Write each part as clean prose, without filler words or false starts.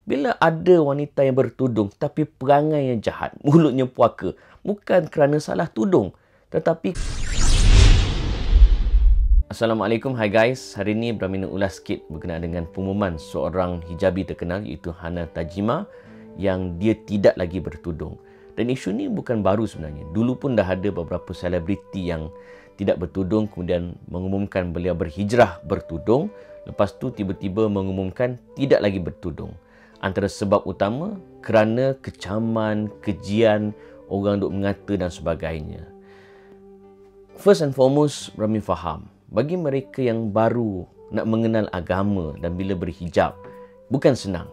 Bila ada wanita yang bertudung tapi perangai yang jahat, mulutnya puaka, bukan kerana salah tudung, tetapi... Assalamualaikum, hai guys. Hari ini Brahmin nak ulas sikit berkenaan dengan pengumuman seorang hijabi terkenal iaitu Hana Tajima yang dia tidak lagi bertudung. Dan isu ni bukan baru sebenarnya. Dulu pun dah ada beberapa selebriti yang tidak bertudung kemudian mengumumkan beliau berhijrah bertudung. Lepas tu tiba-tiba mengumumkan tidak lagi bertudung. Antara sebab utama kerana kecaman, kejian, orang duk mengata dan sebagainya. First and foremost, Brahmin faham. Bagi mereka yang baru nak mengenal agama dan bila berhijab, bukan senang.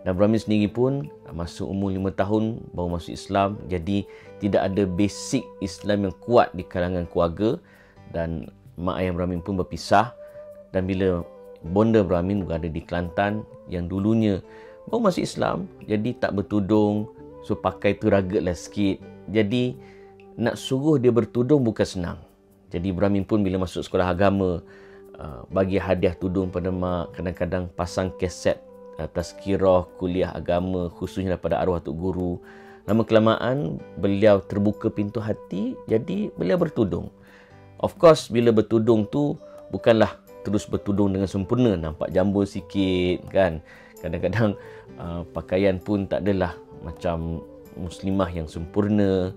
Dan Brahmin sendiri pun masuk umur 5 tahun baru masuk Islam. Jadi tidak ada basic Islam yang kuat di kalangan keluarga. Dan mak ayah Brahmin pun berpisah. Dan bila bonda Brahmin berada di Kelantan yang dulunya baru masuk Islam, jadi tak bertudung, so pakai tu ragut lah sikit. Jadi nak suruh dia bertudung bukan senang. Jadi Brahmin pun bila masuk sekolah agama, bagi hadiah tudung pada mak, kadang-kadang pasang kaset tazkirah kuliah agama khususnya daripada arwah Tok Guru. Lama kelamaan beliau terbuka pintu hati, jadi beliau bertudung. Of course bila bertudung tu bukanlah terus bertudung dengan sempurna, nampak jambul sikit kan. Kadang-kadang pakaian pun tak adalah macam muslimah yang sempurna.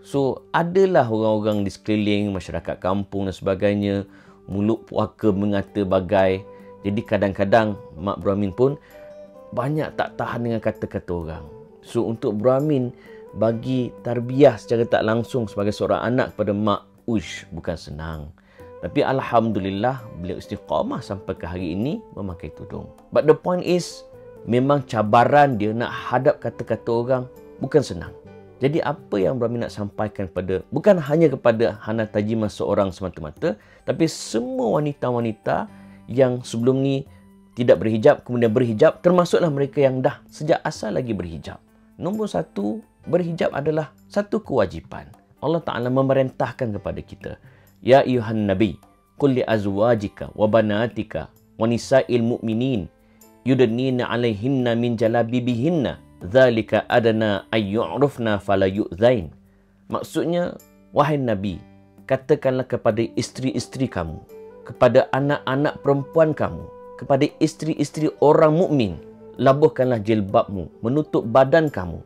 So adalah orang-orang di sekeliling, masyarakat kampung dan sebagainya, mulut puaka mengata bagai. Jadi kadang-kadang mak Brahmin pun banyak tak tahan dengan kata-kata orang. So untuk Brahmin bagi tarbiyah secara tak langsung sebagai seorang anak kepada mak, bukan senang. Tapi alhamdulillah beliau istiqamah sampai ke hari ini memakai tudung. But the point is, memang cabaran dia nak hadap kata-kata orang bukan senang. Jadi apa yang Brahmin nak sampaikan bukan hanya kepada Hana Tajima seorang semata-mata, tapi semua wanita-wanita yang sebelum ni tidak berhijab, kemudian berhijab, termasuklah mereka yang dah sejak asal lagi berhijab. Nombor satu, berhijab adalah satu kewajipan. Allah Ta'ala memerintahkan kepada kita, Ya ayuhan Nabi, qul li azwajika wa banatika wa nisa'il mu'minin yudnina 'alaihinna min jalabibihinna dzalika adana ay yu'rafna fala yu'zain. Maksudnya, wahai Nabi, katakanlah kepada isteri-isteri kamu, kepada anak-anak perempuan kamu, kepada isteri-isteri orang mukmin, labuhkanlah jilbabmu, menutup badan kamu,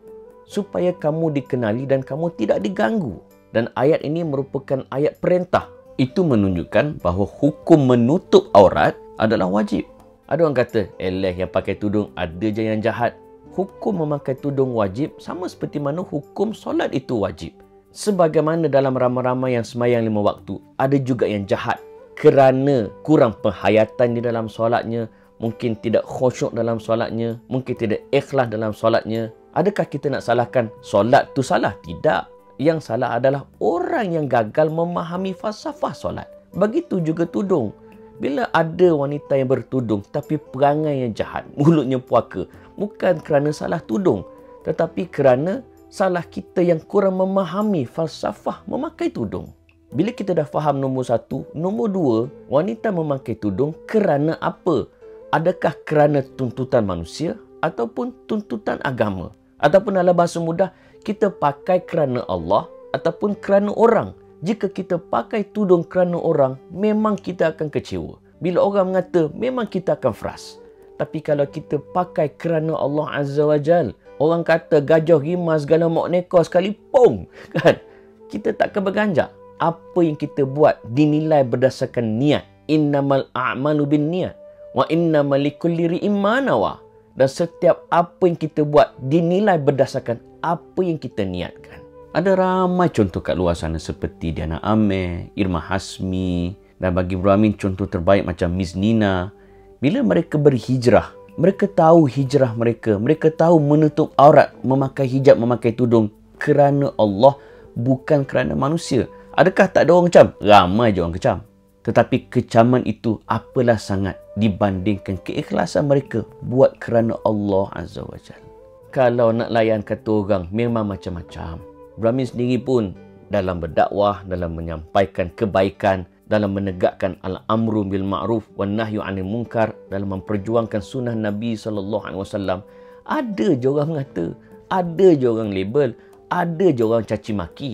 supaya kamu dikenali dan kamu tidak diganggu. Dan ayat ini merupakan ayat perintah. Itu menunjukkan bahawa hukum menutup aurat adalah wajib. Ada orang kata, yang pakai tudung ada je yang jahat. Hukum memakai tudung wajib sama seperti mana hukum solat itu wajib. Sebagaimana dalam ramai-ramai yang semayang 5 waktu, ada juga yang jahat kerana kurang penghayatan di dalam solatnya, mungkin tidak khusyuk dalam solatnya, mungkin tidak ikhlas dalam solatnya. Adakah kita nak salahkan solat tu salah? Tidak. Yang salah adalah orang yang gagal memahami falsafah solat. Begitu juga tudung. Bila ada wanita yang bertudung tapi perangai yang jahat, mulutnya puaka, bukan kerana salah tudung, tetapi kerana salah kita yang kurang memahami falsafah memakai tudung. Bila kita dah faham nombor satu, nombor dua, wanita memakai tudung kerana apa? Adakah kerana tuntutan manusia ataupun tuntutan agama? Ataupun dalam bahasa mudah, kita pakai kerana Allah ataupun kerana orang. Jika kita pakai tudung kerana orang, memang kita akan kecewa. Bila orang mengata, memang kita akan frust. Tapi kalau kita pakai kerana Allah Azza wa Jal, orang kata gajah rimah segala mak nekah sekali, pong! Kan? Kita tak akan berganjak. Apa yang kita buat dinilai berdasarkan niat. Innamal a'malu bin niat. Wa innamal likulli ri'in ma nawa. Dan setiap apa yang kita buat dinilai berdasarkan apa yang kita niatkan. Ada ramai contoh kat luar sana seperti Diana Amir, Irma Hasmi, dan bagi Brahmin contoh terbaik macam Miss Nina. Bila mereka berhijrah, mereka tahu hijrah mereka, mereka tahu menutup aurat, memakai hijab, memakai tudung kerana Allah, bukan kerana manusia. Adakah tak ada orang kecam? Ramai je orang kecam. Tetapi kecaman itu apalah sangat dibandingkan keikhlasan mereka buat kerana Allah Azza wa Jalla. Kalau nak layan kata orang memang macam-macam. Brahmin sendiri pun dalam berdakwah, dalam menyampaikan kebaikan, dalam menegakkan al-amru bil ma'ruf wan nahyu 'anil munkar, dalam memperjuangkan sunnah Nabi SAW, Ada je orang mengata, ada je orang label, ada je orang caci maki.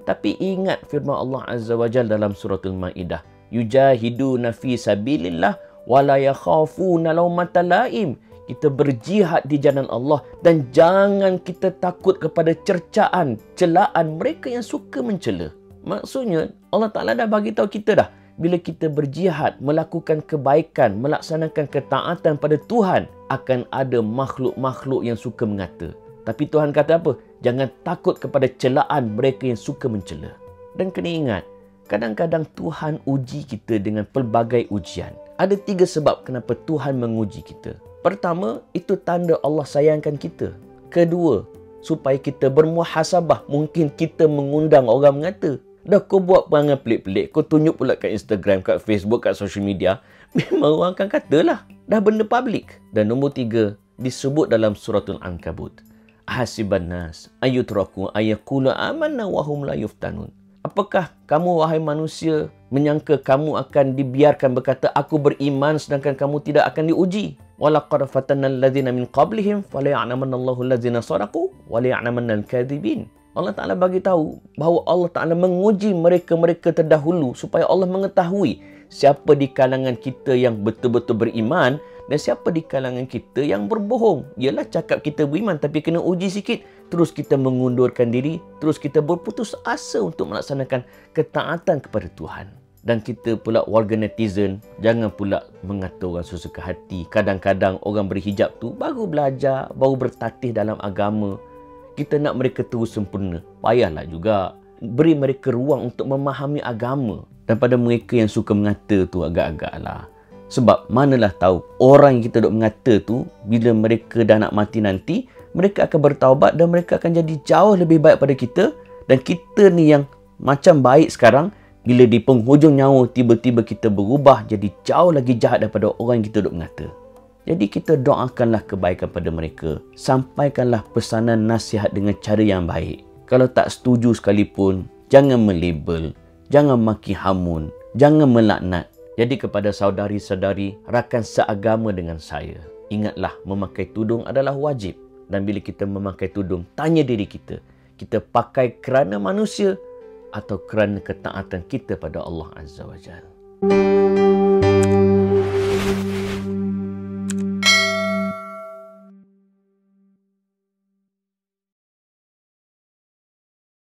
Tapi ingat firman Allah Azza wa Jalla dalam suratul Maidah, yujahiduna fi sabilillah wala yakhafuna laumata laim. Kita berjihad di jalan Allah dan jangan kita takut kepada cercaan, celaan mereka yang suka mencela. Maksudnya Allah Ta'ala dah bagi tahu kita dah, bila kita berjihad, melakukan kebaikan, melaksanakan ketaatan pada Tuhan, akan ada makhluk-makhluk yang suka mengata. Tapi Tuhan kata apa? Jangan takut kepada celaan mereka yang suka mencela. Dan kena ingat, kadang-kadang Tuhan uji kita dengan pelbagai ujian. Ada 3 sebab kenapa Tuhan menguji kita. Pertama, itu tanda Allah sayangkan kita. Kedua, supaya kita bermuhasabah. Mungkin kita mengundang orang mengata. Dah kau buat perangai pelik-pelik, kau tunjuk pula kat Instagram, kat Facebook, kat social media, memang orang akan katalah. Dah benda public. Dan nombor 3, disebut dalam suratul Ankabut. Hasiban nas ayutraku ayaqulu amanna wa hum la yuftanun. Apakah kamu wahai manusia menyangka kamu akan dibiarkan berkata aku beriman sedangkan kamu tidak akan diuji? Walaqad fatanna allazina min qablihim falaya'lamanallahu allazina sadaqu wa laya'lamannal kadhibin. Allah Ta'ala bagi tahu bahawa Allah Ta'ala menguji mereka-mereka terdahulu supaya Allah mengetahui siapa di kalangan kita yang betul-betul beriman dan siapa di kalangan kita yang berbohong. Yalah cakap kita beriman tapi kena uji sikit. Terus kita mengundurkan diri. Terus kita berputus asa untuk melaksanakan ketaatan kepada Tuhan. Dan kita pula warga netizen, jangan pula mengata orang sesuka hati. Kadang-kadang orang berhijab tu baru belajar, baru bertatih dalam agama. Kita nak mereka terus sempurna. Payahlah juga. Beri mereka ruang untuk memahami agama. Dan pada mereka yang suka mengata tu agak-agaklah. Sebab manalah tahu orang yang kita duk mengata tu, bila mereka dah nak mati nanti, mereka akan bertaubat dan mereka akan jadi jauh lebih baik pada kita. Dan kita ni yang macam baik sekarang, bila di penghujung nyawa tiba-tiba kita berubah jadi jauh lagi jahat daripada orang yang kita duk mengata. Jadi kita doakanlah kebaikan pada mereka. Sampaikanlah pesanan nasihat dengan cara yang baik. Kalau tak setuju sekalipun, jangan melabel, jangan maki hamun, jangan melaknat. Jadi kepada saudari-saudari, rakan seagama dengan saya, ingatlah memakai tudung adalah wajib. Dan bila kita memakai tudung, tanya diri kita, kita pakai kerana manusia atau kerana ketaatan kita pada Allah Azza wa Jalla.